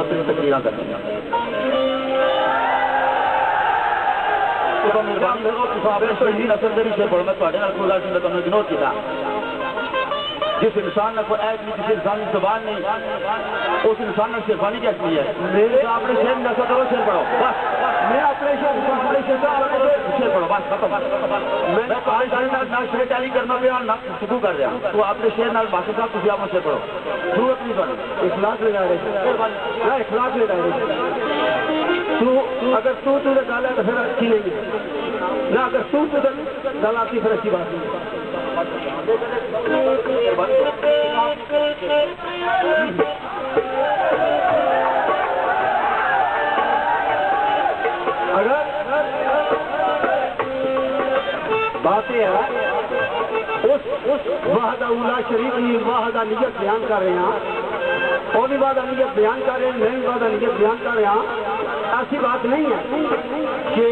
अपनी तकरीर करनी तो मेहरबानी करो तुम आपने सही नसल के विषय पढ़ो मैं थोड़े नाल खुदा जी ने तुमने विनोद किया जिस इंसान ने कोई ऐप नहीं जिस इंसान की जुबान नहीं उस इंसान ने शेरवानी क्या की है मेरे आपने शेर नसल करो शेर पढ़ो बस मैं अपने शेर पढ़ो बस खत्म मैं तुम्हारे सारे ना शेर टैली करना पे ना शुरू कर रहा तो आपने शेर नाल बाकी साहब तुम आप शेर पढ़ो जरूरत नहीं पड़ी इखलास लगा रहे ना इखलास लगा रहे तू अगर तू गल है तो फिर अच्छी नहीं ना अगर तू गल आती फिर अच्छी बात नहीं अगर बात यह है उस वाहदा उला शरीफ की वाहदा नियत बयान कर रहे हैं और भी वादा नियत बयान कर रहे हैं नई वादा नियत बयान कर रहे हैं ऐसी बात नहीं है कि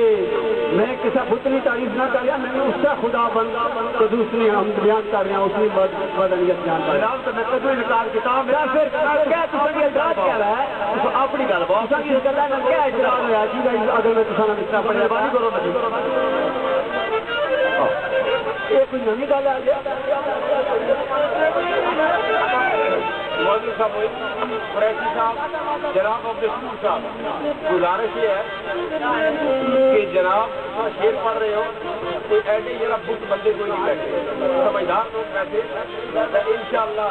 मैं किसी बुत की तारीफ ना कर रहा मैंने उसका खुदा बन तो दूसरी हम बयान कर रहे हैं उसकी वादा नियत बयान कर रहे हैं तो मैं कभी इनकार किताब मेरा फिर क्या तुझे इतराज क्या है अपनी गल बहुत सारी गल है क्या इतराज होया जी भाई अगर मैं तुसां नाल इतना पढ़िया बात करो ना ये कोई नवी गल आ गया मौलवी साहब कुरैशी साहब जनाब अब्दुल रसूल साहब गुजारिश ये है कि जनाब शेर पढ़ रहे हो कोई ऐसे जरा बुत बंदे कोई नहीं बैठे समझदार लोग बैठे इंशाअल्लाह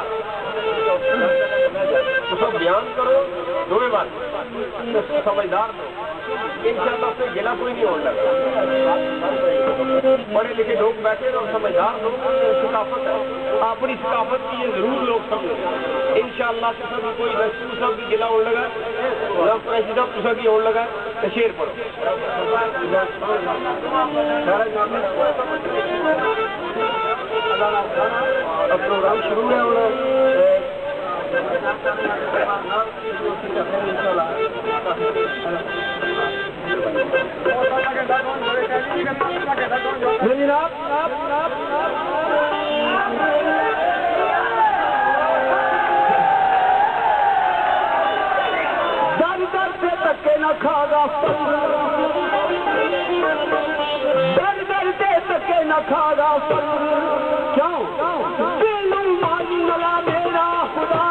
तो सब बयान करो दोवें बात समझदार लोग इंशाअल्लाह से गिला कोई नहीं होने लगा पढ़े लिखे लोग बैठे और समझदार लोग सकाफत है अपनी सकाफत की ये जरूर लोग समझे इंशाअल्लाह तुसा कोई रसूल साहब की गिला होने लगा कुरैशी साहब तुसा की होने लगा तो शेर पढ़ो प्रोग्राम शुरू है जनाब दर से धक्के न खागा दर से धक्के न खागा क्यों माली मला मेरा खुदा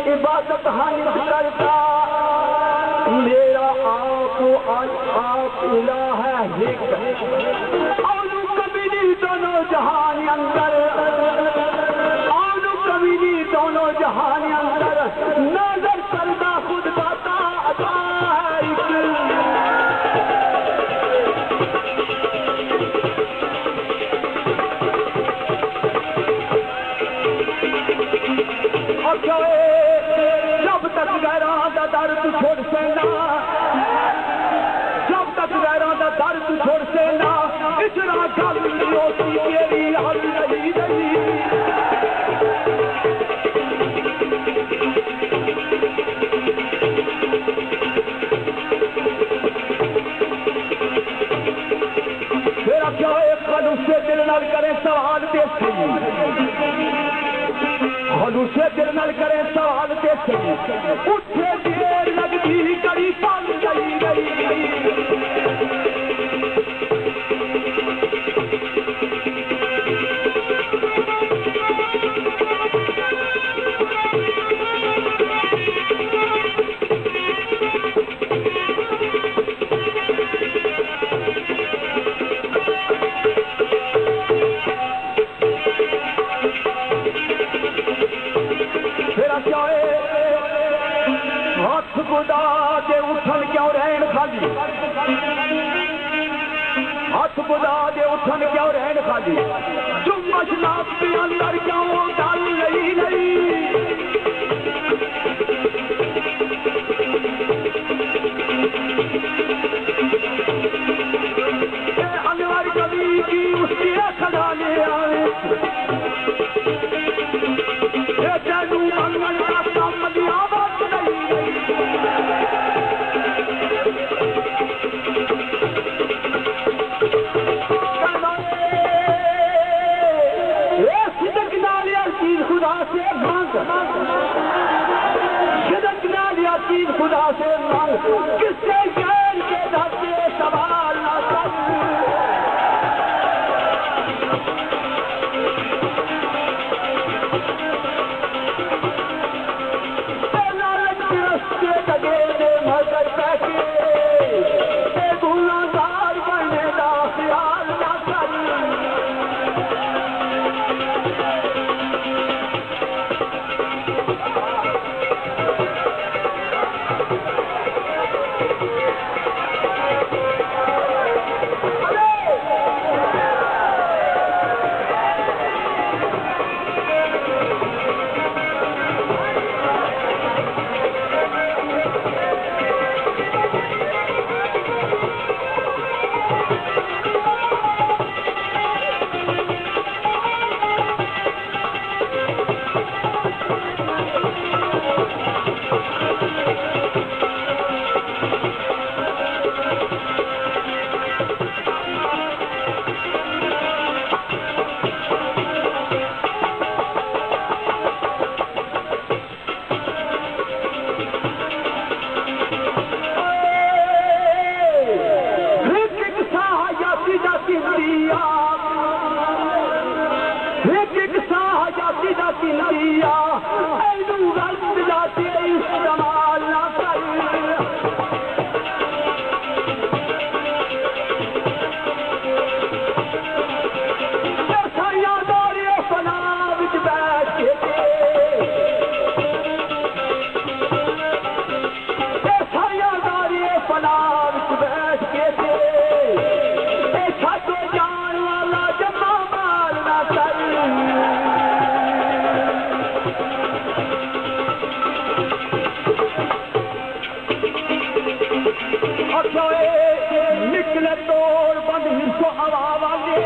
इबादत हानित करता मेरा आप इलाह है और कभी नहीं दोनों जहान अंदर और कभी नहीं दोनों जहान अंदर नजर करना खुद दाता अता जब तक गैरों का दर्द छोड़ से ना जब तक गैरों का दर्द छोड़ से ना इतना गल होती तेरी हाल नहीं खलूसे दिल नाल करे सवाल ते सही खलूसे दिल नाल करे सवाल ते सही उठे देर लगदी कड़ी पल गई खुदा दे उठन क्यों रहन खाली हाथ खुदा दे उठन क्यों रहन खाली जुम्मश नाप के अंदर क्यों गल नहीं अनवर कभी की उसके खड़ा ले आए तेनू मंगल का काम दिया बात नहीं खुदा से मांग किससे जान के धक्के सवाल ना कर रस्ते लगे दे मगर पैके गुनाहगार बनने का ख्याल ना कर निकले तोड़ बंद हिस्सों हवा वाले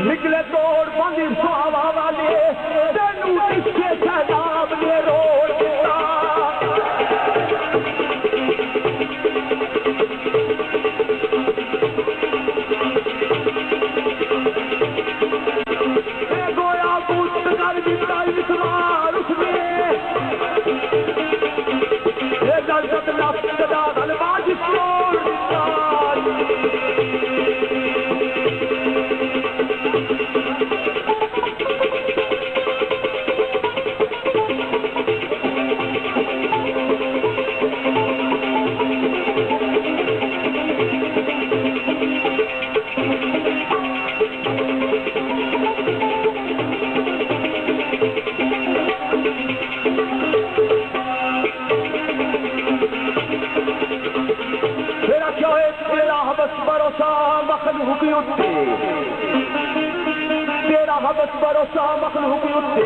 निकले तोड़ बंद हिस्सों हवा वाले तेनू किसके सैलाब ने रोड़ दिता गोया बूत कर दिता विश्वास उसमें तेरा हबस भरोसा मखलूक उत्ते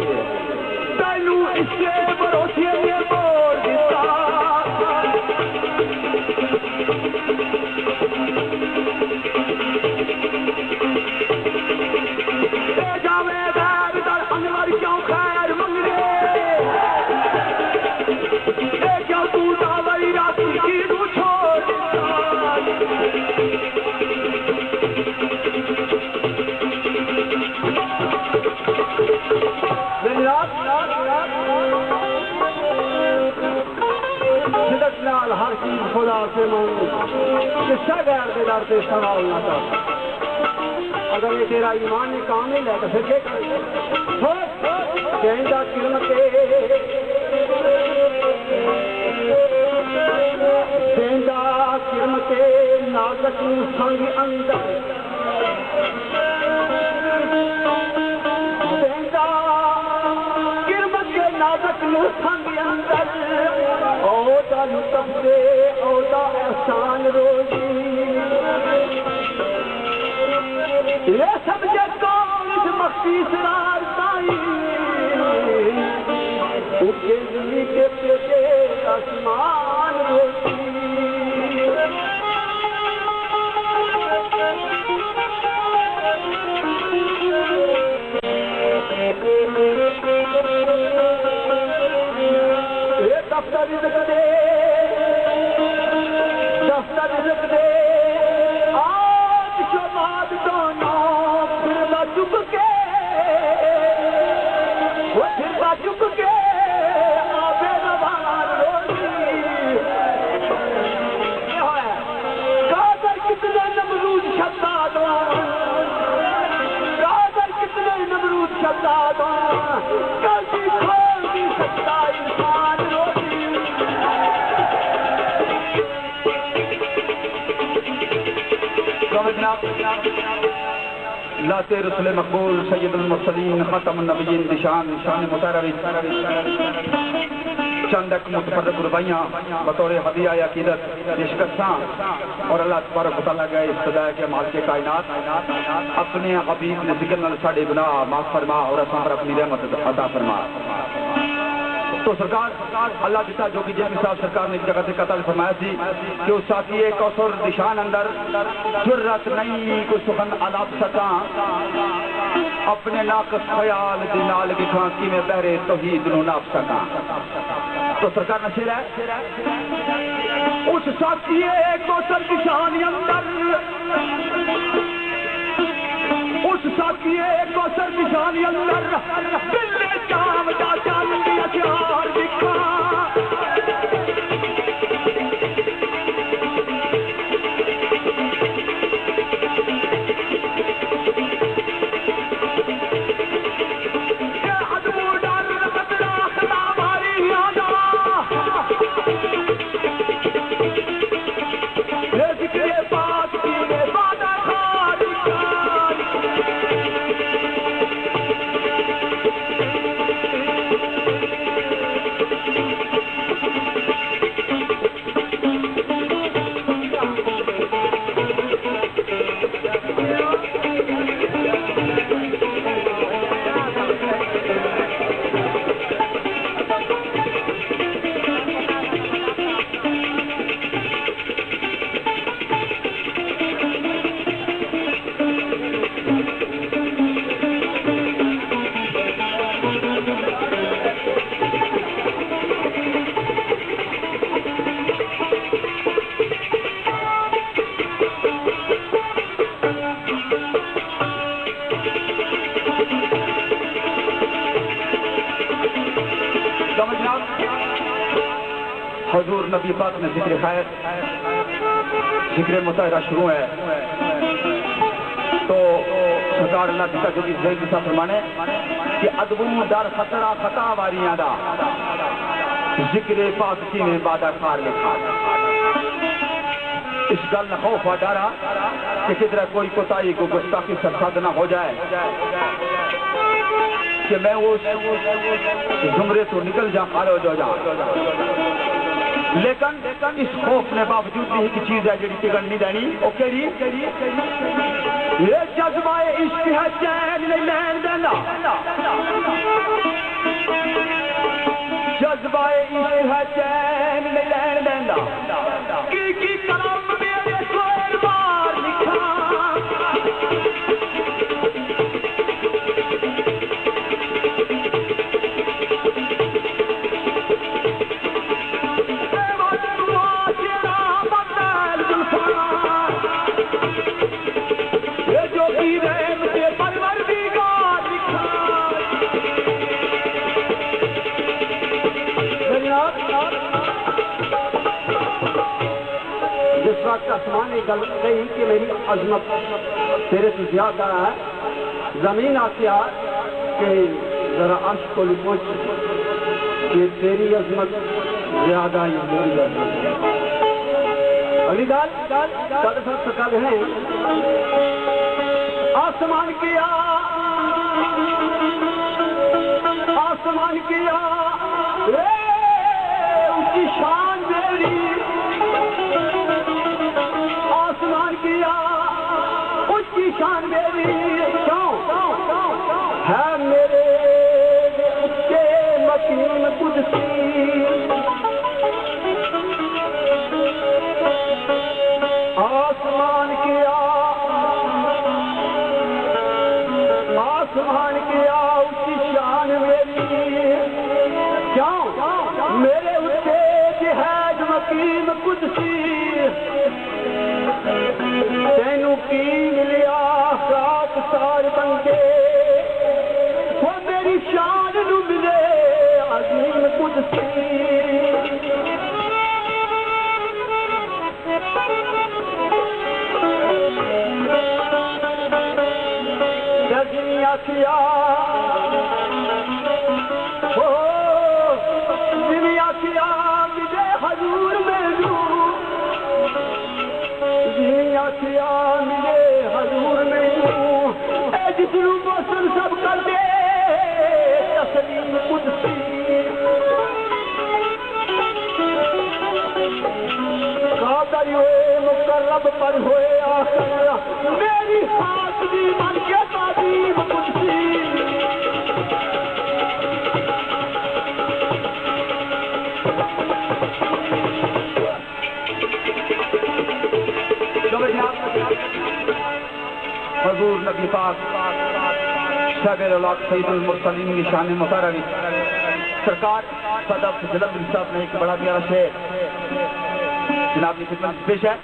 तैनू इससे भरोसे ने मोड़ दिता जावे बैर दर अनवर क्यों खैर मंगने क्यों तू दावरी राती की छोड़ दिता खुदा से मांगू किस्सा गैर के दर से इस्तेमाल ना कर। अगर ये तेरा ईमान ही कामिल है तो फिर क्या कहता किरण के किरण के नागत संग अंदर संग अंदर ओदा लुत्फे ओदा एहसान रोजी ये समझे कौन इस मस्ती सरार साई उनके दिल्ली के पेटे आसमान रोजी दफ्तर रिज़्क़ दे आज शबाद दोनों फिरदा चुप के वो फिरदा चुप के आबे रवान रोजी कादर कितने नमरूद शब्दाद कादर कितने नमरूद शब्दाद कभी खोल नहीं सकता इंसान लाते रसूल मकबूल सैयदुल मुरसलीन खातमुन नबिय्यीन निशान शान मुतरवी चंदक मुतफर्रक रुबाइयां बतौर हदिया अकीदत पेशकशां और अल्लाह तबारक व तआला के इस्तदा के मालिक कायनात अपने हबीब ने जिक्र नाल साडे गुनाह माफ फरमा और असां पर अपनी रहमत अता फरमा। तो सरकार अल्लाह दिता जो कि जेपी साहब सरकार ने एक जगह से कतल फरमाया थी कि उस साथी कौसर निशान अंदर जुर्रत नहीं कोई सुखन अलाप सका अपने नाकस ख्याल दी नाल दिखा कि मैं बहरे तौहीद नु नाप सका। तो सरकार ने शेर है उस साथी कौसर निशान अंदर उस साथी कौसर निशान अंदर दिल्ली शाम जा चाल दिया प्यार दिखा हुजूर नबी पाक ने जिक्र खैर जिक्र मुताहरा शुरू है तो सरकार अल्लाह दिता जो कि जैद साहब फरमाने कि अदबू दर खतरा खता वारियां दा जिक्र पाक की ने बादा खार लिखा इस गल न खौफ व डरा कि किधर कोई कोताही को गुस्ताखी सरसद न हो जाए कि मैं वो जुमरे तो निकल जा खारो जो जा लेकिन इस खौफ ने बावजूद भी एक चीज है जी टिकट नहीं देनी वो केड़ी ये जज्बा इश्क है चैन नहीं लैन देना जज्बा इश्क है चैन नहीं लैन देना की कलम मेरे सोर बार लिखा आसमान ने गल कही कि मेरी अजमत तेरे से ज्यादा है। जमीन आसिया कि जरा अर्श को पूछ कि तेरी अजमत ज्यादा ही मेरी अजमत। अगली दाल सकल है आसमान किया उसकी शान मेरी, आसमान किया उसकी शान मेरी। क्यों है मेरे उसके मकीन कुदसी, आसमान किया उसकी शान मेरी। क्यों मेरे उसके जिहाद मकीम कुदसी, तेनू की मिलिया सात सार बंदे, वो मेरी शान नू मिले अजीम कुदसी। आखिया मिले हजूर मैनू, आखिया मिले हजूर मैनू, जिसनू मौसम सब कर दे तस्लीम कुदसी। कादर होए मुकर्रब पर होए आखिर, मेरी हाथ दी मन के ताजीम कुदसी। हजूर नबी पाक शबीर औलाद सईदुल मुरसलीन की शान मुबारक सरकार सदफ जलंधर साहब ने एक बड़ा प्यारा शेर जनाब की खिदमत पेश है।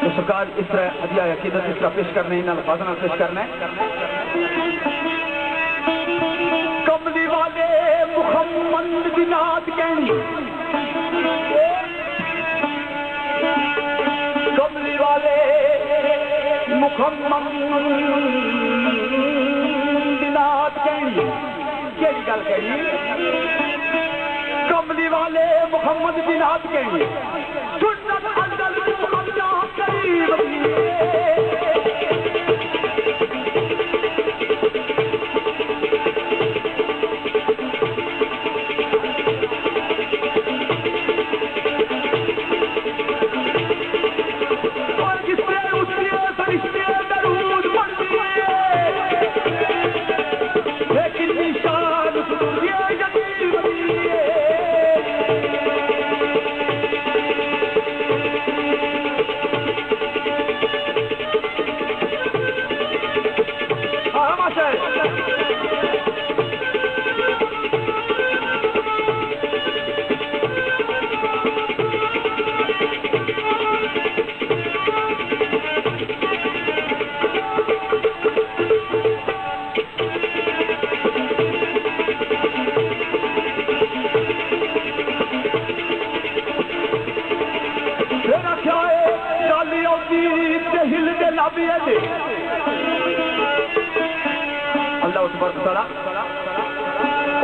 तो सरकार इस तरह हदिया अकीदत इस तरह पेश करने इन अल्फाज़ पेश करने। कमली वाले मुहम्मद की नात कहनी, कमली वाले मुहम्मद की नात कहनी। केड़ी गल कहनी? कमली वाले मुहम्मद की नात कहनी। सुन्नत अंदर अल्लाह करीब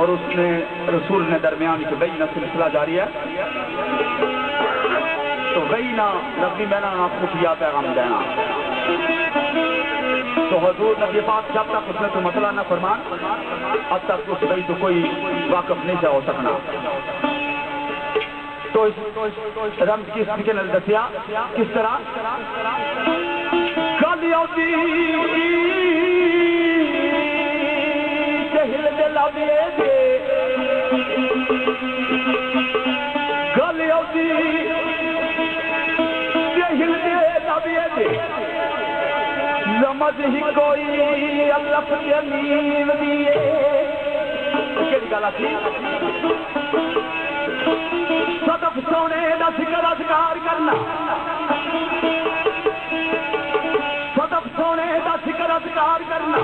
और उसने रसूल ने दरमियान की बैना सिलसिला जारी है। तो बैना नबी मैंने ना खुफिया पैगाम देना। तो हजूर नबी पाक जब तक उसने तो मसला न फरमान अब तक उस बई तो कोई वाकफ नहीं हो सकना। तो इस रमज की स्थिति ने दसिया किस तरह हिल दे लाबिए दे गल आउदी हिल दे लाबिए दे लमज ही कोई अल्लाह जमीन दिए। केड़ी गल आखी? सदफ सोने दा जिक्र अज़कार करना, सदफ सोने दा जिक्र अज़कार करना।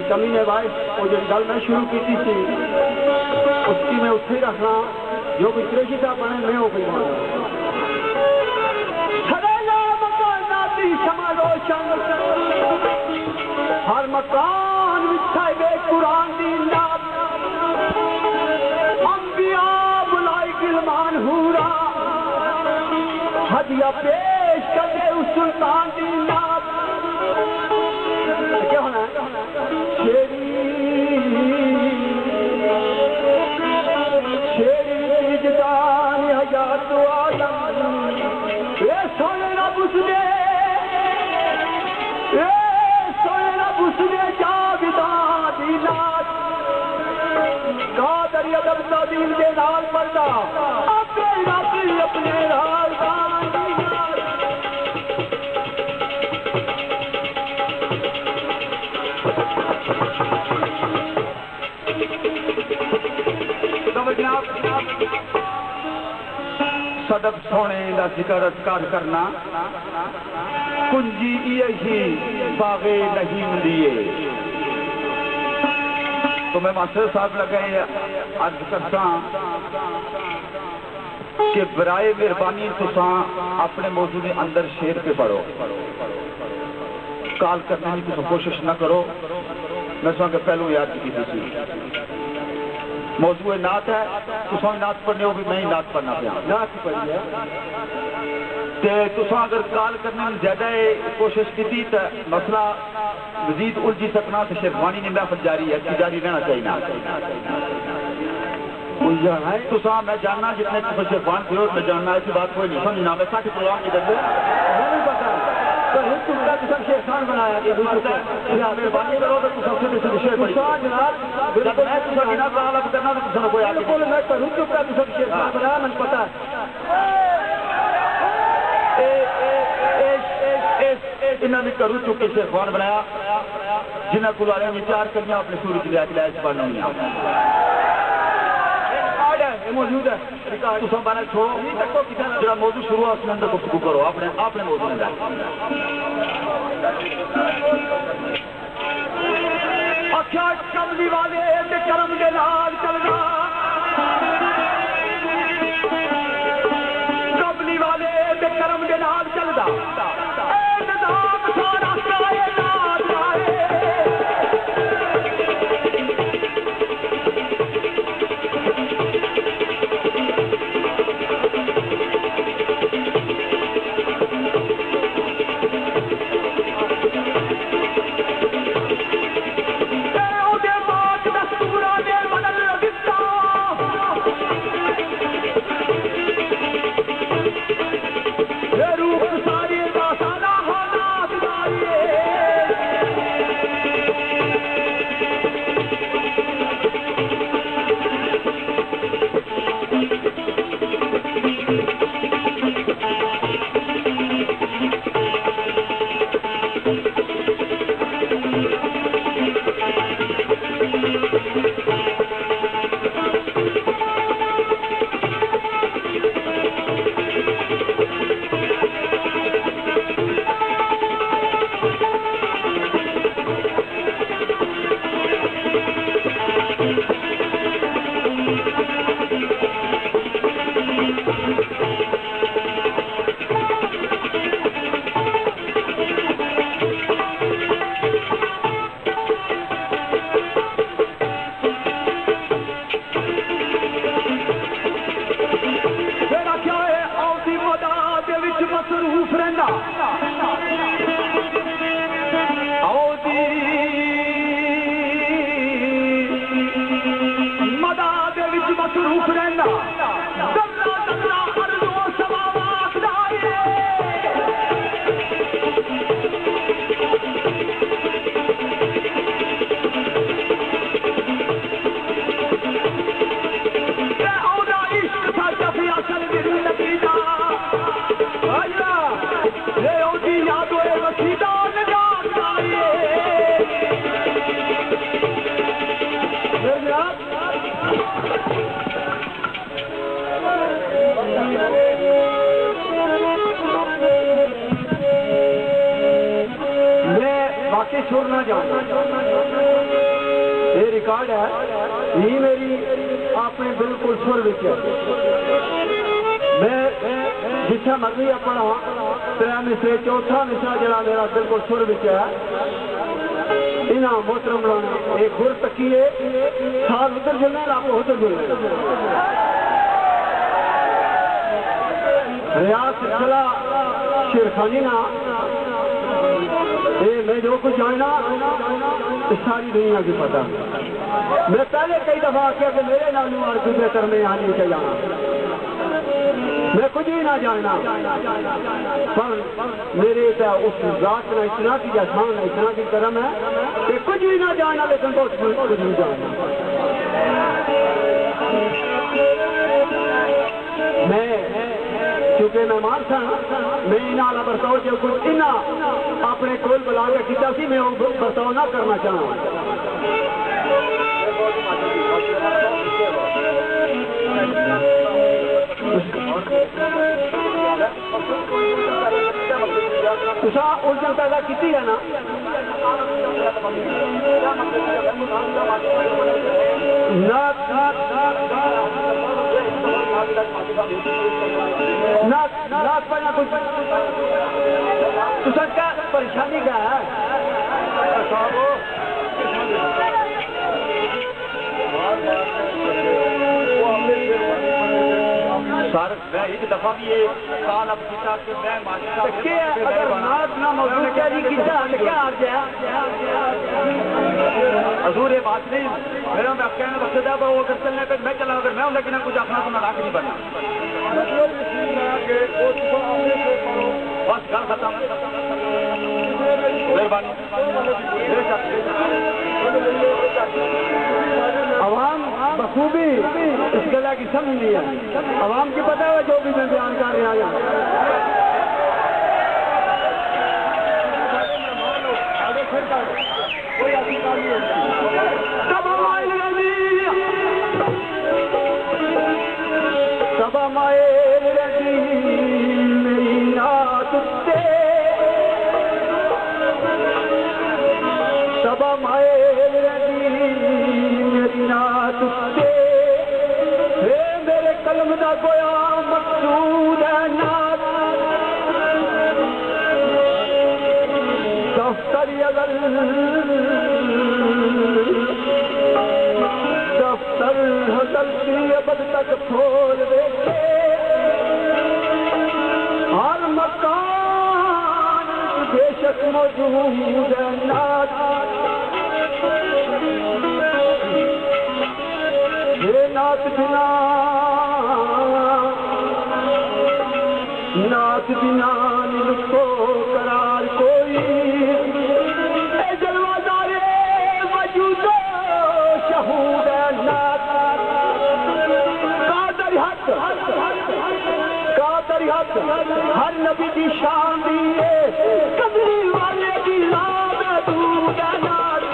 कमीने भाई वो जो गल मैं शुरू की थी उसकी मैं उत्थे ही रखना जो कुछ कृषि का बने मैं वो कोई हर मकान विछाए गए कुरान दी नाम अंबिया बुलाई गिलमान हूरा हदिया पेश करे उस सुल्तान दी नाम क्या होना है शेरी जदान हयात आलम ये सोने रब उसने दीन के नाल पड़ता अपने राज सदब सोने का जिक्र अज़कार करना कुंजी यही बागे नहीं दिए तो मैं मास्टर साहब लगे अर्ज करता कि बराए मेहरबानी तुसा अपने मौजू के अंदर शेर पे पढ़ो काल करने की तुम कोशिश न करो मैं सुन के पहलू याद की थी मौजू नात है तुसा नात पढ़ने हो भी मैं ही नात पढ़ना पाया नात पढ़ी है ते तुसा अगर काल करने में ज्यादा कोशिश की थी तो मसला मजीद उलझी सकना तो शेरवानी ने महफिल जारी है जारी रहना चाहिए तुसा मैं जानना जितने शेरवान थे मैं जानना ऐसी बात कोई नहीं समझना मैं 60 प्रोग्राम की करते शेरखान बनाया मेहरबानी करो तो सबसे बेसी विषय कोई आगे मैं करूँ चुप का शेरखान बनाया मैंने पता इन्होंने करू चुके शेरखान बनाया जिन्हें कुलारे में 4 कलियां अपने सूरज लिया पढ़ना मौजूद है छोड़ो जो मौजू शुरू है उसके अंदर गुफ्तगू करो अपने मौजू में अच्छा कमली वाले करम के नाल चलना कमली वाले करम के नाल चलदा छोड़ना चाहूंगा रिकॉर्ड है ये मेरी अपने बिल्कुल सुर विच है मैं जिथा मर्जी अपना त्रै मिसरे चौथा मिसरा जरा मेरा बिल्कुल सुर विच है इना मोहतरम एक गुर तकीए साल उधर जुलने आप उधर जुलने रियाज सिलसिला शेरखानी ना ये मैं जो कुछ जानना सारी दुनिया की पता मैं पहले कई दफा आख्या कि मेरे नालू और कुछ बेहतर में यहाँ नीचे जाना मैं कुछ भी ना जानना पर मेरे उस जात ने इतना की जसान है इतना की करम है कि कुछ भी ना जानना लेकिन बहुत कुछ भी जानना मैं क्योंकि मेहमान था मैं इन्हें बर्ताव जो कुछ इन्ना अपने कोल बुला के किया सी मैं बर्ताव ना करना चाहूँ तुसा उलझन पैदा की है ना ना पहला कुछ तुसा क्या परेशानी क्या है सर मैं एक दफा भी ये साल अब किया कि मैं हजूर ये बात नहीं मेरा मैं कहने मकसद है वो अगर चलने पे मैं चला अगर मैं हूँ लेकिन कुछ अपना तो नाराज नहीं बनना बस गल खत्म मेहरबानी अवाम बखूबी इस गला की समझ नहीं है अवाम की पता है जो भी मैं बयान कर रहा मेरे कलम का गोया मकसूद है नात दफ्तर अगर दफ्तर हसल की अब तक खोल देखे हर मकान बेशक मौजूद है नात नात बिना निलको करार कोई जलवादारे मौजूदो शहूद नात कादर हक हर नबी की शान दिए कभी वाले की लाभ दूध नात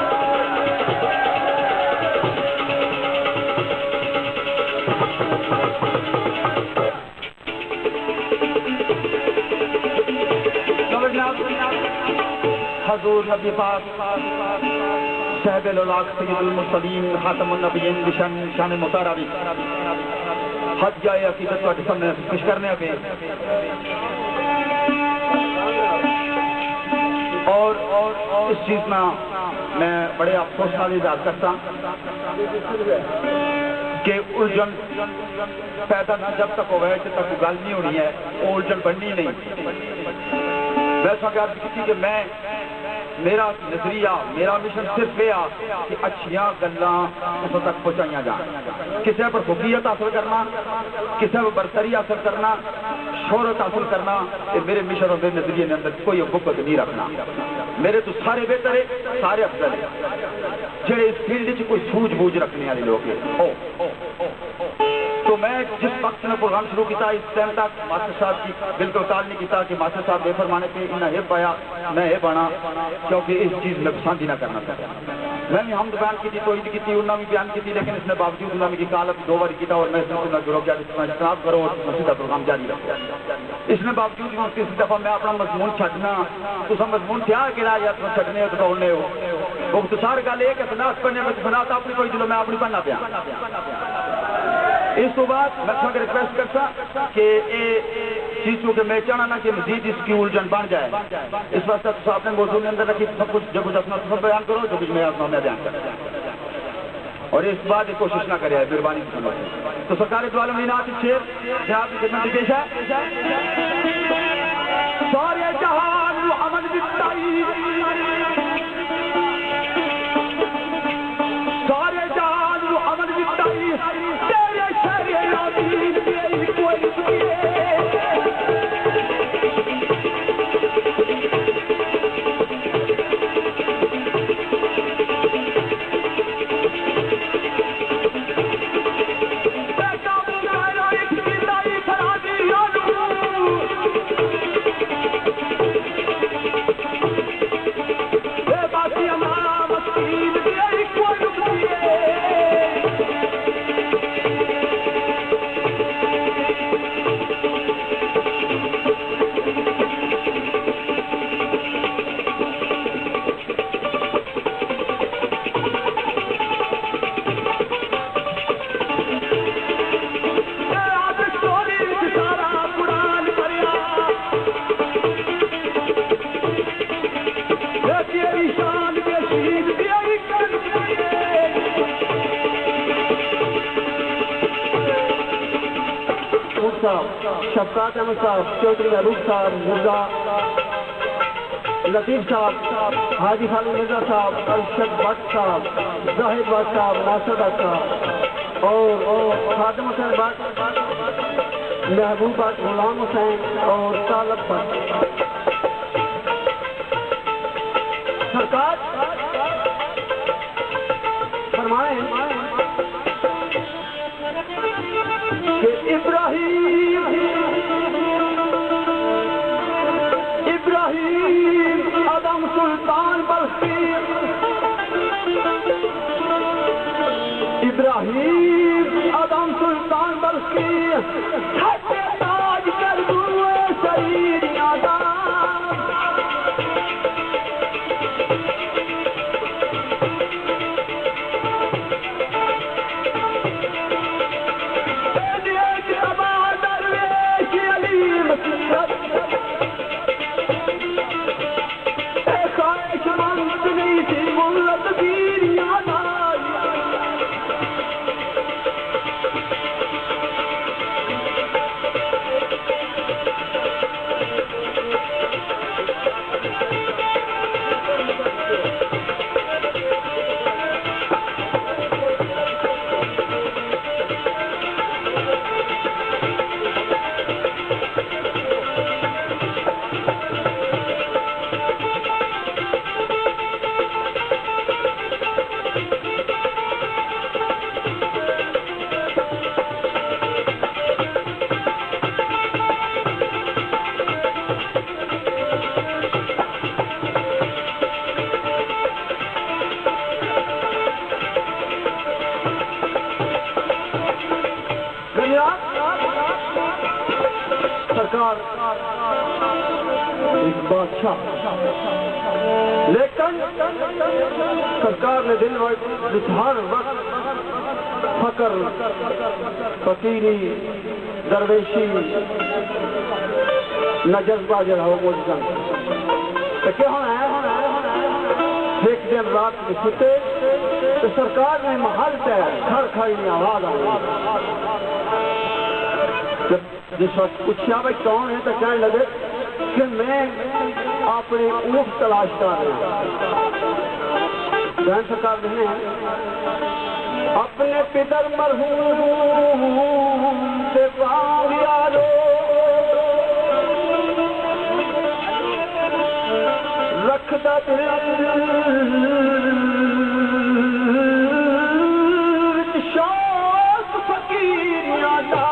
हजूर नबी पाक साहिबुल औलाद सय्यदुल मुरसलीन खातमुन नबिय्यीन बिशन शान मुतारबी हज जाए अकीदत ਤੁਹਾਡੇ सामने पेश करने पे और इस चीज में मैं बड़े अफसोस नाल इजहार करता कि उलझन पैदा ना जब तक होवे जब तक गल नहीं होनी है वो उलझन बननी नहीं वैसा अर्ज की कि मैं मेरा नजरिया मेरा मिशन सिर्फ यह कि अच्छियां गल्लां उस तक पहुंचाइया जाए किसी पर फुकीयत हासिल करना किसी पर बरतरी हासिल करना शोहरत हासिल करना ये मेरे मिशन और मेरे नजरिए के अंदर कोई बुकत नहीं रखना मेरे तो सारे बेहतर है सारे अफजल है जेड़े इस फील्ड च कोई सूझबूझ रखने वाले लोग तो मैं जिस वक्त ने प्रोग्राम शुरू किया इस टाइम तक मास्टर साहब की बिल्कुल ताल नहीं किया कि मास्टर साहब बेफरमाने पे इन्हें ये पाया मैं ये बना क्योंकि इस चीज़ में पसंद ही ना करना चाहता मैं भी हमद बयान की तोहीद की उन्होंने भी बयान की लेकिन इसने बावजूद उन्होंने की काल 2 बार किया और मैं जुड़ो क्या जनाब करो और सीधा प्रोग्राम जारी रखा इसने बावजूद भी किसी दफा मैं अपना मजमून छड़ना तुम मजमून क्या गिरा या तुम छड़ने हो दौड़ने हो वो मुख्तसार गल है कि सनात पढ़ने में सनात अपनी कोई दिलो मैं अपनी पढ़ना पाया इस तो बाद मैं तुझे रिक्वेस्ट करता कि ये चीज के मैं चाहना ना कि मजीद इसकी उलझन बन जाए इस वास्ते तुम अपने मौजूद के अंदर रखी सब कुछ जो कुछ अपना सब बयान करो जो कुछ मैं अपना मैं बयान करूँ और इस बात की कोशिश ना करे मेहरबानी तो सरकार दो आलमीन आज शेर जनाब की खिदमत पेश है सारे जहान अमन बिताई सारे जहान अमन बिताई तेरे शहरे नाज़ीन तेरी कोई शफकात अहमद साहब चौधरी महबूब साहब मिर्जा लतीफ साहब हाजी खालिद मिर्जा साहब अरशद भट्ट साहब जाहिद भट्ट साहब नासर भट्ट साहब और खादम हुसैन भट्ट महबूब भट्ट गुलाम हुसैन और तालब भट्ट सरकार फरमाए कि इब्राहिम आदम सुल्तान बल्कि इब्राहिम आदम सुल्तान बल्कि ताज कर दुए शरीर यादा सरकार एक बादशाह लेकिन सरकार ने दिन हर वक्त फकर फकीरी दरवेशी न जज्बा जो हो मुझे क्या होना है एक दिन रात में सुते तो सरकार ने महल से घर खड़ी में आवाज आई जिस वक्त पूछा भाई कौन है तो कहने लगे कि मैं अपने ऊँट तलाश कर रहा हूँ सरकार ने अपने पितर मरहूम से यारो रखदा दिल शौक फकीर यादा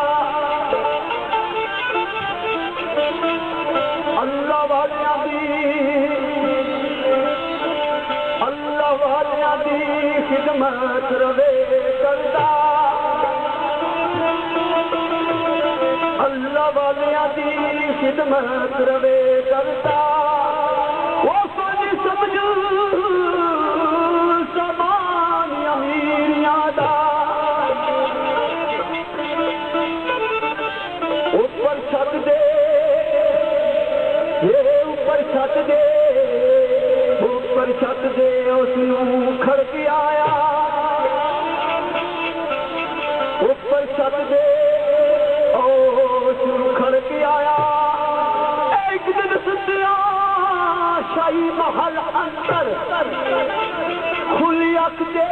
अल्लाह वालिया दी खिदमत रवे करदा अल्लाह वालिया दी खिदमत रवे करता वो सोनी समझू समान अमीर यादा ऊपर छत दे ऊपर छत दे ऊपर छत दे उसनू खड़क आया ऊपर छत दे उसनू खड़क आया एक दिन सुतिया शाही महल अंदर खुली अख दे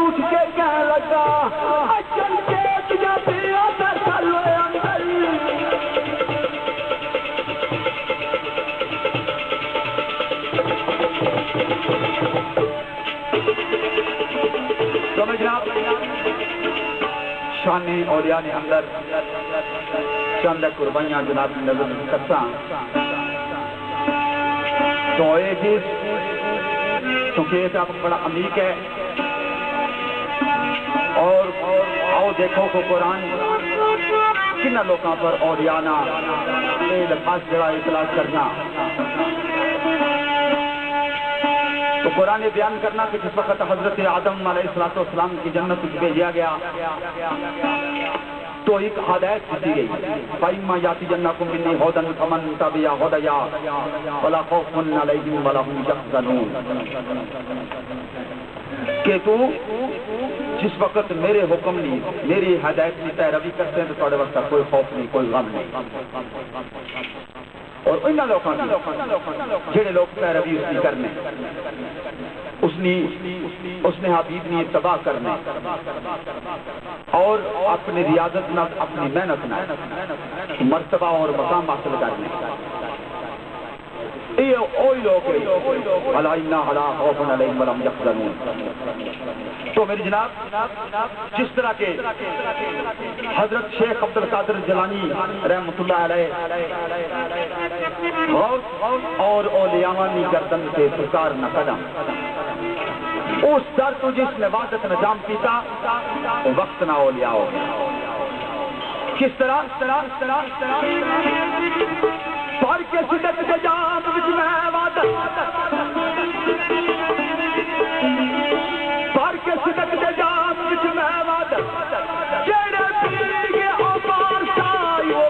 उठ के कह लगा अचल के तुझा पिया दरअसल अंदर शाने औलिया ने अंदर चंद कुर्बानियां जनाब की नजर करता तो सुखेत आप बड़ा अमीक है और आओ देखो को कुरान किन लोगों पर औलियाना लफाज जरा इतलाश करना तो कुरान बयान करना कि जिस वक्त हजरत आदम अलैहिस्सलाम की जन्नत भेजा गया तो एक हदायत दी गई फाइमा याती जन्नकुम मिन्नी हुदन फमन तबिया हुदया वला खौफुन अलैहिम वला हुम यहज़नून कि तू जिस वक्त मेरे हुक्म नहीं मेरी हदायत की पैरवी करते हैं तो थोड़े वक्त कोई खौफ नहीं कोई गम नहीं और इन लोगों जेड़े लोग पैरवी उसकी करने उसने हबीब ने तबाह करने और अपनी रियाजत न अपनी मेहनत न मर्तबा और मकाम हासिल करने ये ओई लोग अला इन्ना अला खौफुन अलैहिम वला हुम यहज़नून। तो मेरी जनाब जिस तरह के हजरत शेख अब्दुल कादिर जिलानी रहमतुल्लाह अलैह और औलियावानी गर्दन से सरकार न कदम उस दर तो जिसने वादत नजाम पीता वक्त ना औलिया हो किस तरह पर के सिदक के जाम विच मैं वादत पर के सिदक के जाम विच मैं वादत जेड़े पी के अपार साई हो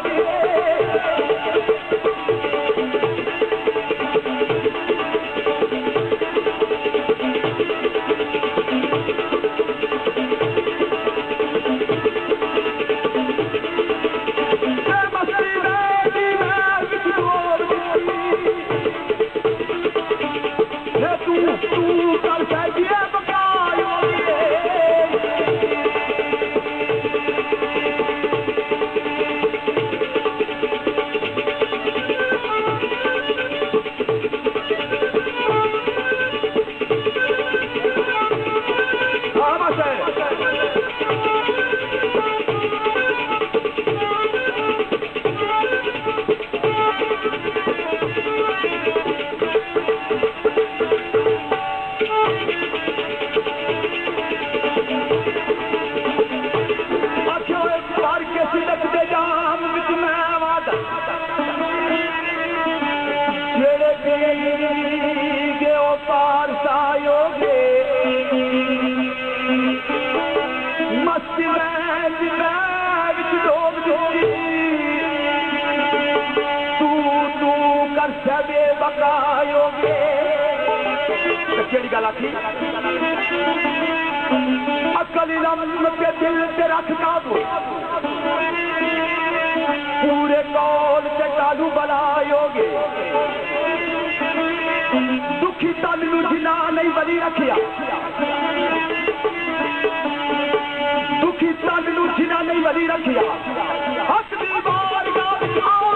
अकल के दिल से रख काबू पूरे कौल से कालू बनायोगे दुखी तन जिना नहीं बनी रखिया दुखी तन जिना नहीं बनी रखिया हक दीवार का आओ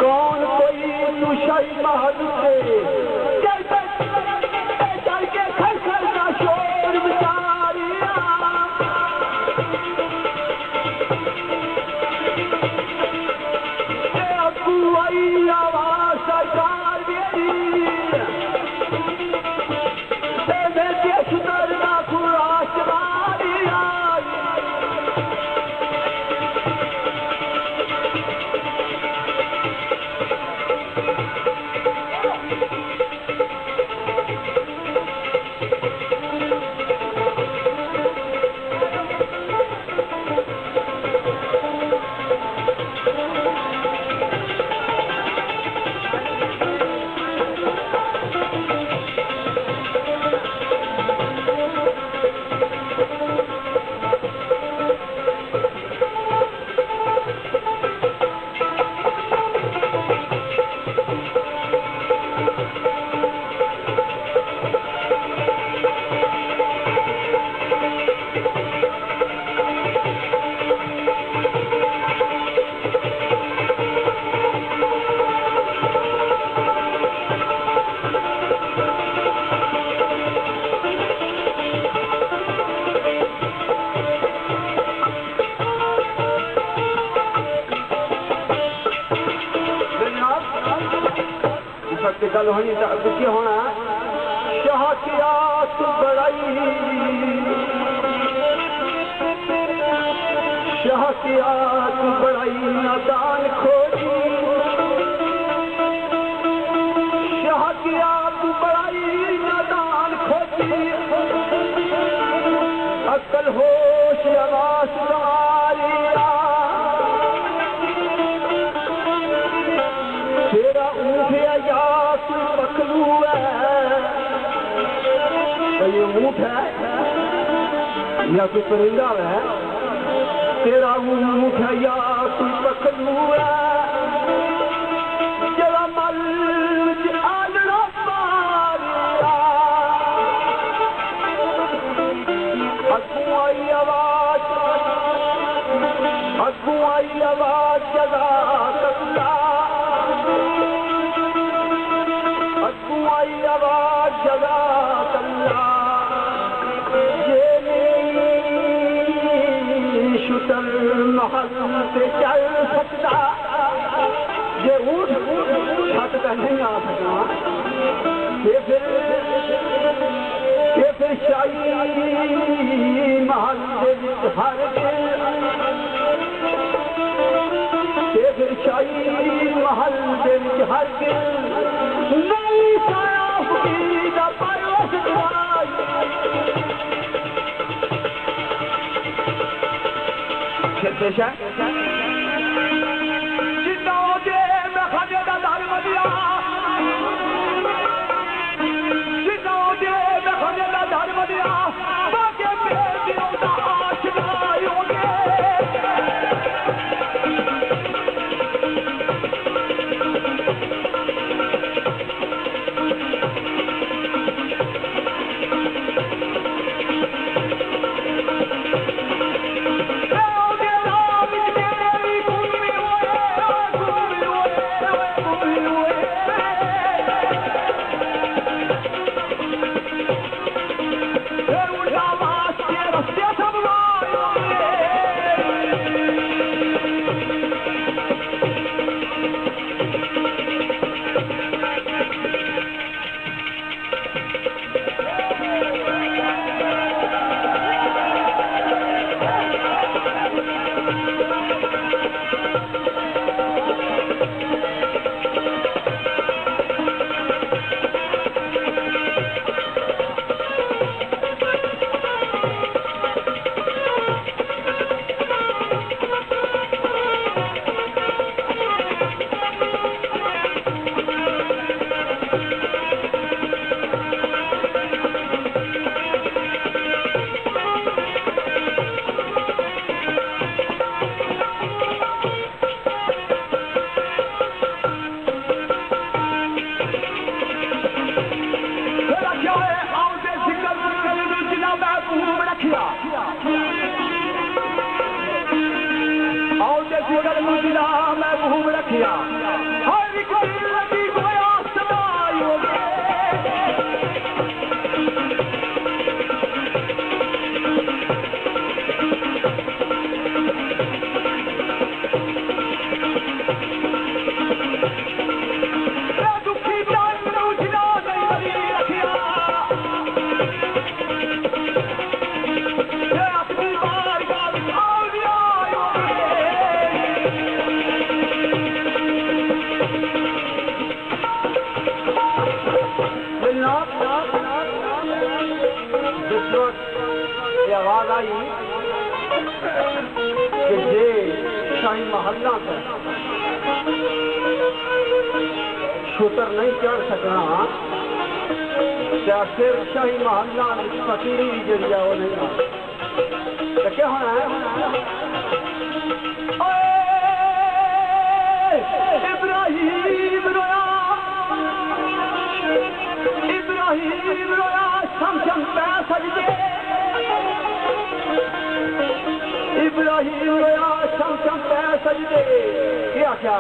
कौन कोई तू शाही महल से चल के खर सकते गल होनी दुखी होना शाह किया तू बड़ाई शाह किया तू बड़ाई नादान खोजी शाह किया तू बड़ाई नादान खोजी अक्ल होश आवाज दारिया तेरा ऊँट है या तू पखलू है ये ऊँट है या तू परिंदा है तेरा ऊँट है या तू पखलू है जरा मल आलड़ा पारिया अगुआई आवाज जगा सकता अगुआई आवाज जगा सकता ये शुतर महल से चल सकता ये ऊँट छत का नहीं आ सकता ये फिर शाही महल से हर ये फिर शाही महल से हर नहीं साया हुई ना परवश पेश है जिन्होंने मैं खाने का धर्म दिया जिन्होंने मैं खाने का धर्म दिया बाकी बेटियों का आशनायोगे आवाज आई कि जे शाही महल्ला से शूतर नहीं चढ़ सकना फिर शाही महल्ला फकीरी जरिया वो नहीं तो क्या होना है इब्राहिम रोया इब्राहिम रोया शमशम पे सजदे इब्राहिम रोया शमशम पे सजदे क्या क्या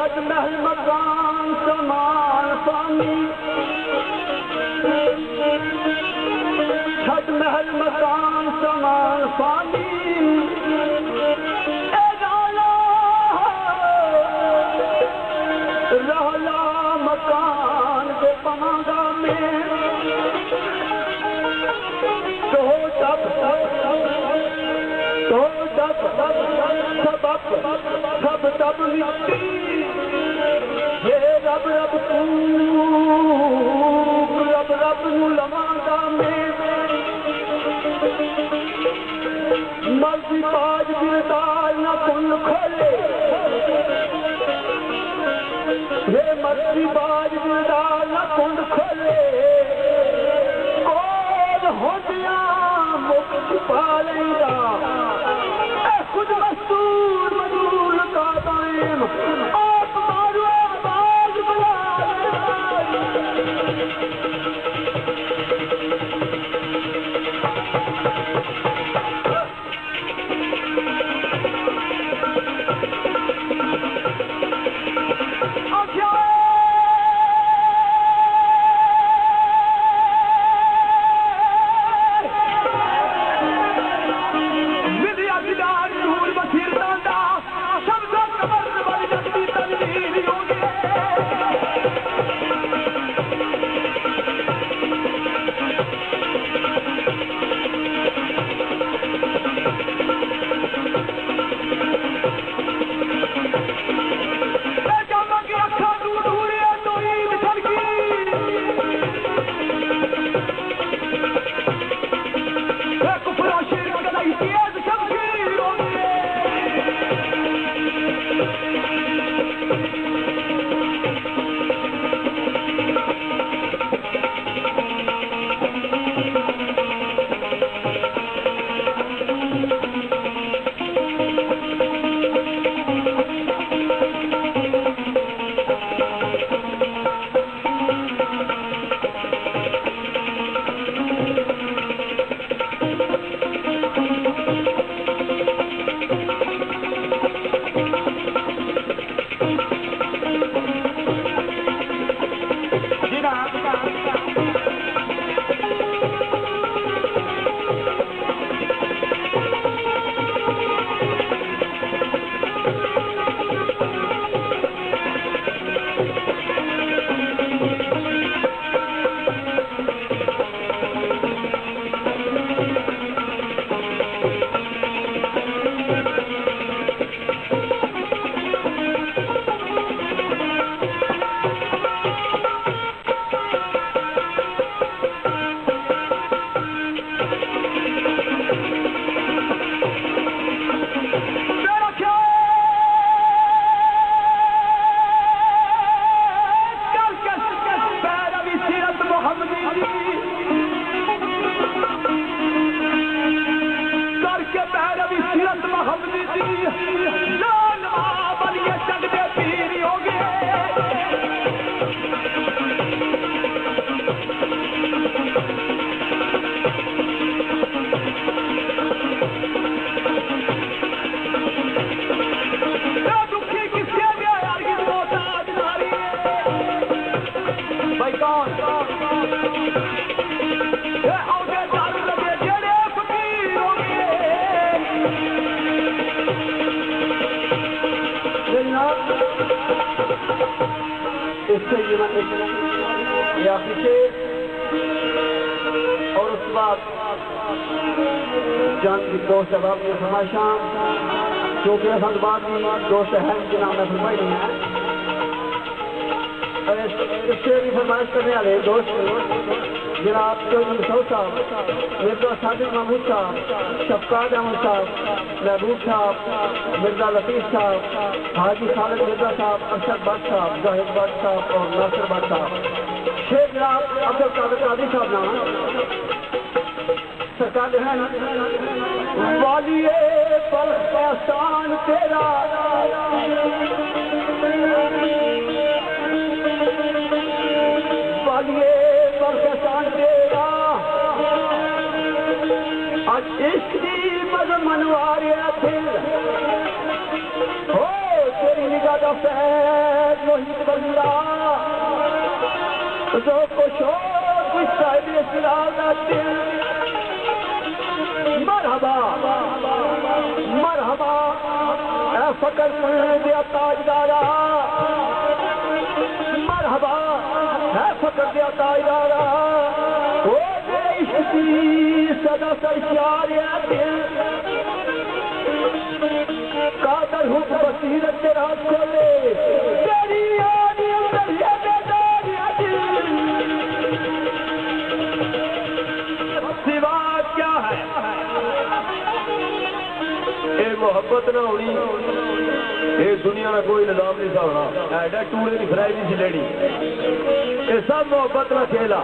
छत महल मकान समान पानी छत महल मकान समान पानी रहला मकान के पमागा में तो सब मिट्टी ये रब रब तू रब रब लमागा में मर्जी बाज दिलदार न कुल खोले ये मर्जी बाज दिलदार न कुल खोले और होदिया मुक्त पालेगा खुद मस्तूर मजूर का दायम आप मारो आवाज बुला या पीछे और उसके बाद जान की दोस्त जवाब में फरमाइशा क्योंकि असल बात दोस्त है जिनके नाम में फरमाई नहीं है इससे भी फरमाइश करने वाले दोस्त जनाब चौधरी मसूद साहब मिर्जा सादिक महमूद साहब शफकात अहमद साहब महबूब साहब मिर्जा लतीफ़ साहब हाजी खालिद मिर्जा साहब अरशद भट्ट साहब जाहिद भट्ट साहब और नासिर भट्ट साहब शेख जनाब अब्दुल कादिर कादी साहब नाम सरकार है वालिए पल एहसान तेरा वालिए पल एहसान तेरा आज इसकी मज़मन वारिया दिल हो तेरी निगाह सादा फैज मोहित बल्ला जो कोशो कुछ साहिब इस्लाम दिल मरहबा मरहबा ए फकर दिया ताजदारा मरहबा है फकर दिया ताजदारा ओ मेरे इश्क की सदा सरशार है दिल कादर हूँ बसीरत तेरा खोले तेरी याद अंदर ये बेदार है दिल सिवा क्या है ये मोहब्बत ना होनी ये दुनिया में कोई निजाम नहीं सा होना एडा टूले की फ्राई नहीं सी लेनी ये सब मोहब्बत ना खेला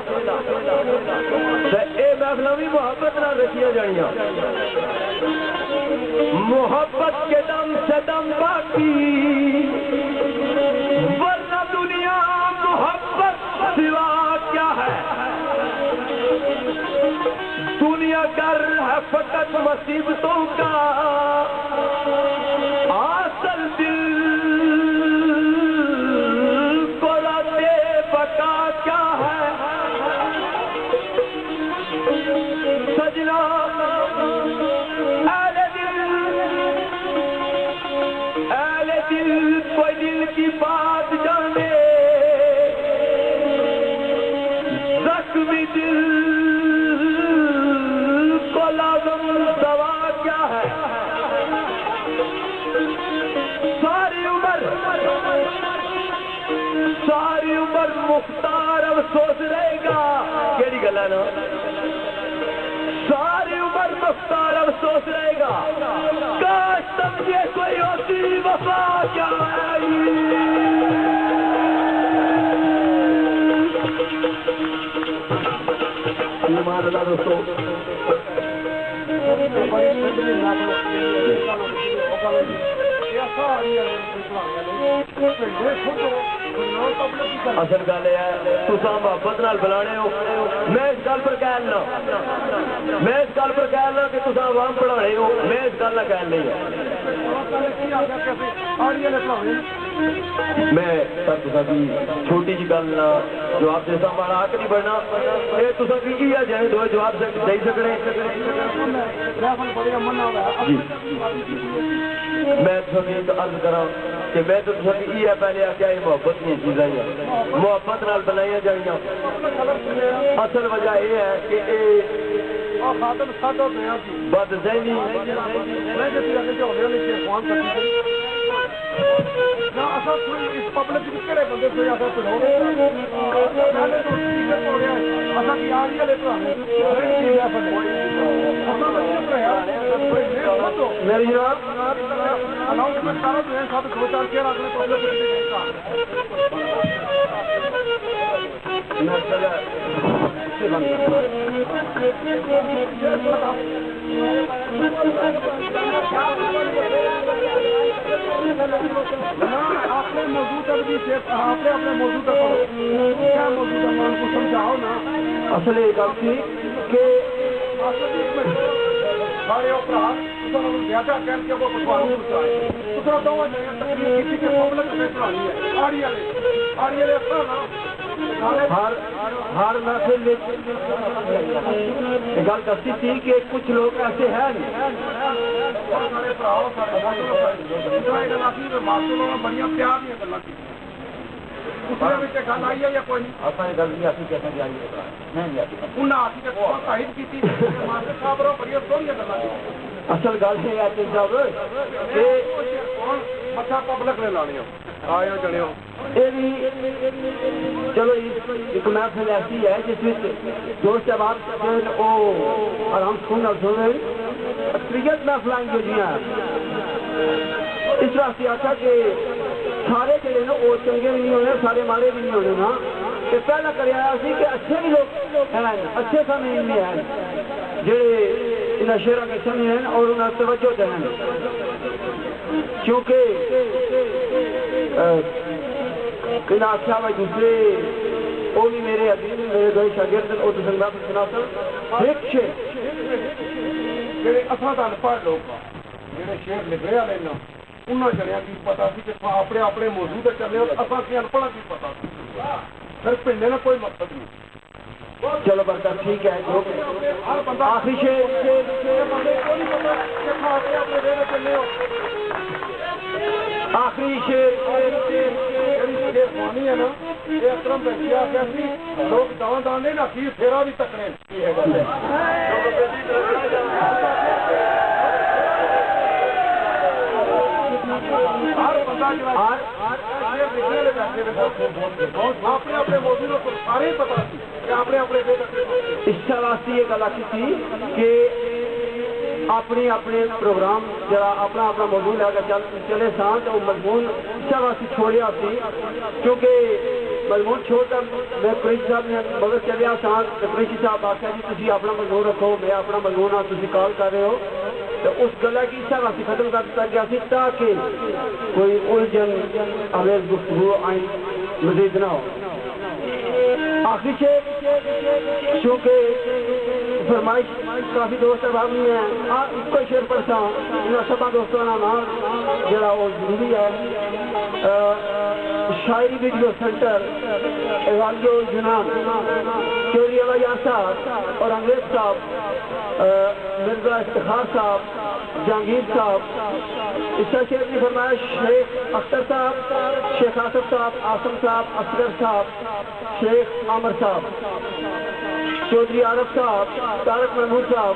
ये महफिल भी मोहब्बत ना रखिया जानिया मोहब्बत के दम से दम बाकी वरना दुनिया मोहब्बत सिवा क्या है दुनिया कर है फकत मुसीबतों का आसल दिल को राते बका क्या है सजना ऐले दिल कोई दिल की बात जाने जख्मी दिल को लाजम दवा क्या है सारी उम्र मुख्तार अफसोस रहेगा केड़ी गल है ना सारी उम्र मुख्तार अफसोस रहेगा काश समझे कोई होती वफा क्या ईमान अल्लाह दोस्तों असल गल है तुसा मोहब्बत नाल बुलाने हो मैं इस गल पर कहना कि तुसा आवाम पढ़ाने हो मैं इस गल ना कहना नहीं मैं सर तुसा की छोटी जी गल ना जवाब दे वाला हक नहीं बनना ये तुसा की है जाए दो जवाब दे सकने जी मैं तुझे अर्ज करा कि मैं तो तुझे ये पहले आख्या ये मोहब्बत की चीज़ा ही मोहब्बत नाल बनाई जाइया असल वजह यह है कि बदज़हनी इस पब्लिक केड़े बंदे कोई आसा पढ़ो पहले तो टीचर हो गया आसा की यार ये लेकर मेरी जनाब अनाउंसमेंट करो तो सब दो चार के अगले पब्लिक आपने मौजूद तक भी आपने अपने मौजूद तक करो क्या मौजूद को समझाओ ना असल एक गल थी कि सारे ज्यादा कह के वो दूसरा दो किसी के पब्लिक में चलानी है आड़ी हर महफिल गल दसी थी कि कुछ लोग ऐसे हैं बढ़िया प्यार नहीं गल आई है या कोई गल नहीं आती कैसे जाइए उन्हें आती साहिब की मास्टर साहब बढ़िया सोनिया गल असल गल है साहब मच्छा पब्लिक ने लानी आयो जड़ियो चलो एक महफिल ऐसी है जिस दोस्त जवाब आराम सुन अक्सरियत महफिल जो जी इस वास्ते आखा कि सारे जड़े ना वो चंगे भी नहीं होने सारे माड़े भी नहीं होने ना तो पहला कर कि अच्छे भी लोग हैं अच्छे समय भी हैं जेड़े इन शेरों के समय हैं और उन्हें तवज्जो दें क्योंकि किना आख्या भाई दूसरे वो भी मेरे अजीज मेरे दो शागिर्द और संगा सुना एक शेर जेड़े असां दा अनपढ़ लोग जेड़े शेर लिख रहे हैं उन्होंने जनिया की पता सी कि अपने अपने मौजू से चले हो असा की अनपढ़ा की पता फिर पिंडे में कोई मकसद नहीं। चलो बरकत ठीक है जो हर बंदा आखिरी शेर आखिरी शेर पानी है ना ये अक्रम बैठिया कैसी लोग दान दान ना खीर फेरा भी तकने हर बंदा अपने अपने मौजूद को सारे पता अपने अपने इच्छा वास्ते ये गल आखी थी कि अपने अपने प्रोग्राम जरा अपना अपना मौजूद लेकर चले सान तो मजमून इच्छा वास्ते छोड़िया सी क्योंकि मजमून छोड़कर मैं कुरैशी साहब ने मगर चलिया सान तो कुरैशी साहब आख्या जी तुम अपना मजमून रखो मैं अपना मजमून हाँ तुम कॉल कर रहे हो तो उस गला की इच्छा वास्ते खत्म कर दिया गया सी ताकि कोई उलझन अवेज गुफ्तगू आई मजीद ना हो। आखिरी शेर क्योंकि फरमाइश काफी दोस्त भावी हैं इसको शेर पढ़ता इन सब दोस्तों का नाम जरा वो जरूरी है। शायरी वीडियो सेंटर वालियो जुनान चौधरी अलायार साहब और अंग्रेज साहब मिर्जा इफ्तिखार साहब जहांगीर साहब इसका शेर की फरमाइश शेख अख्तर साहब शेख आसफ साहब आसम साहब असगर साहब शेख आमर साहब चौधरी आरफ साहब तारक महमूद साहब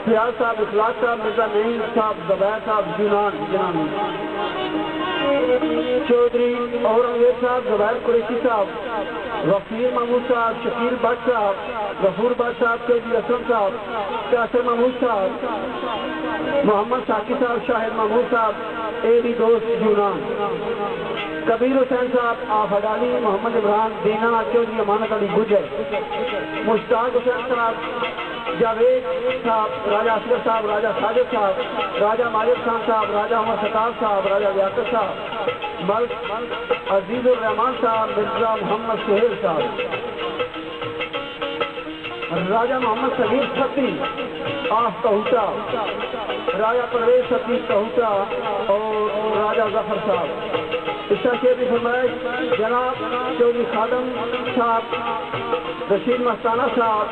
फयाज साहब इखलाक साहब मिर्जा नईम साहब जबैर साहब जुनान जनानी चौधरी औरंगजेब साहब जबैर कुरैशी साहब वफीर महमूद साहब शकील भट्ट साहब गफूर भट्ट साहब चौधरी असलम साहब कासर महमूद साहब मोहम्मद साकी साहब शाहिद महमूद साहब एरी दोस्त जुनान कबीर हुसैन साहब आफ अडाली मोहम्मद इमरान दीना चौधरी अमानत अली गुजर मुश्ताक हुसैन साहब जावेद साहब राजा असगर साहब राजा साजिद साहब राजा माजिद खान साहब राजा उमर सताब साहब राजा लियाकत साहब मल्क अजीजुर रहमान साहब मिर्जा मोहम्मद सुहेल साहब राजा मोहम्मद सलीम सती आफ कहूटा राजा परवेज सती कहूटा और राजा जफर साहब इसका शेर भी फरमाइश जनाब चौधरी खादम साहब रशीद मस्ताना साहब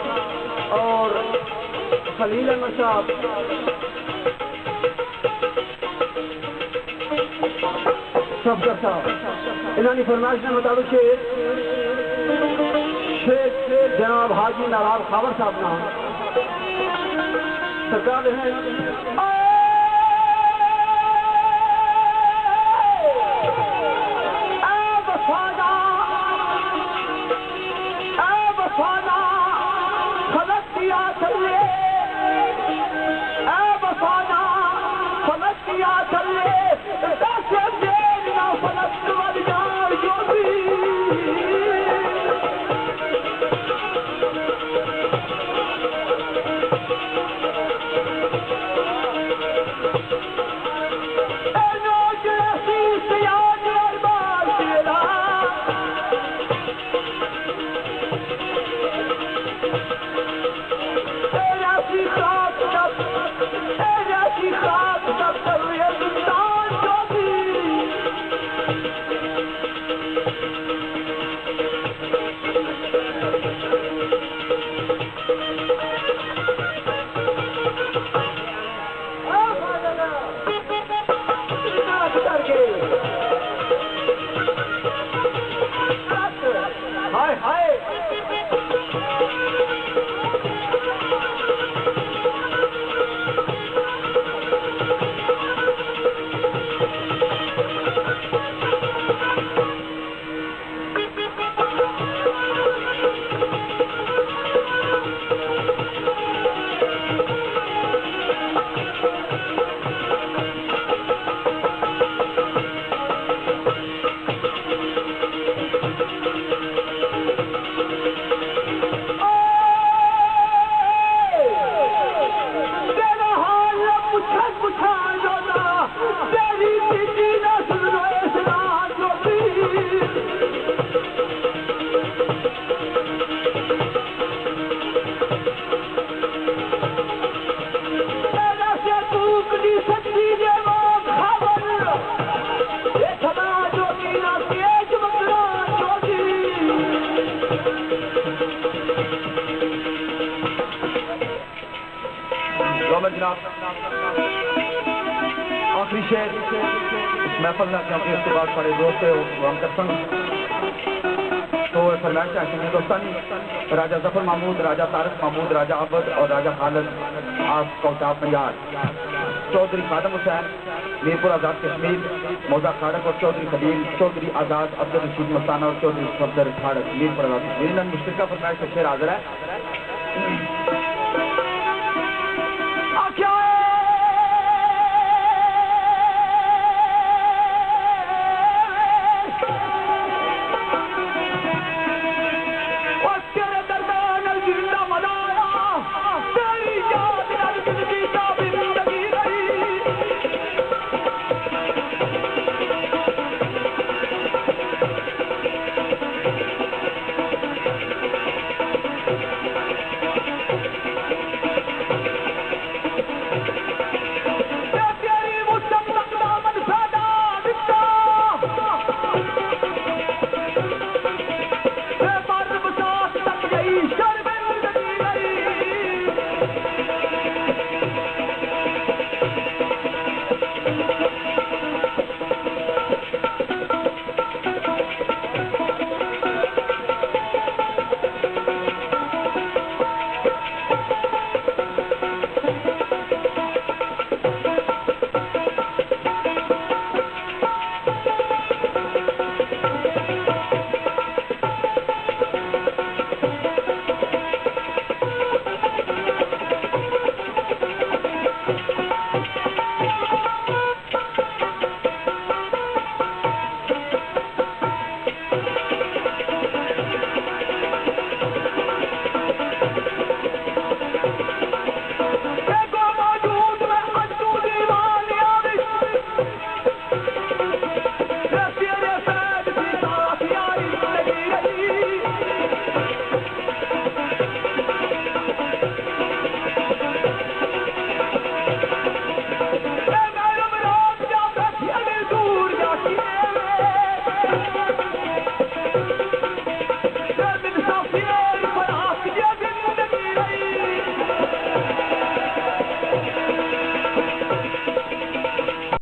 और खलील अहमद साहब सफदर साहब इन्होंने फरमाइश के मुताबिक शेर जनाब हाजी नाराब खावर साहब नाम सरकार है अव्वल जनाब आखिरी शेर इस महफल में, क्योंकि उसके बाद बड़े दोस्त हम करसन तो फरमाइश है हिंदुस्तानी राजा जफर महमूद, राजा तारक महमूद, राजा अब्बद और राजा खालिद आप कोटा पंजाब, चौधरी खादम हुसैन मीरपुर आज़ाद कश्मीर, मौजा खाड़क और चौधरी खलील, चौधरी आज़ाद अब्दुल रशीद मस्ताना और चौधरी सफदर खाड़क मीरपुर आज़ाद कश्मीर। मुश्तरका फरमाइश से शेर हाजिर है।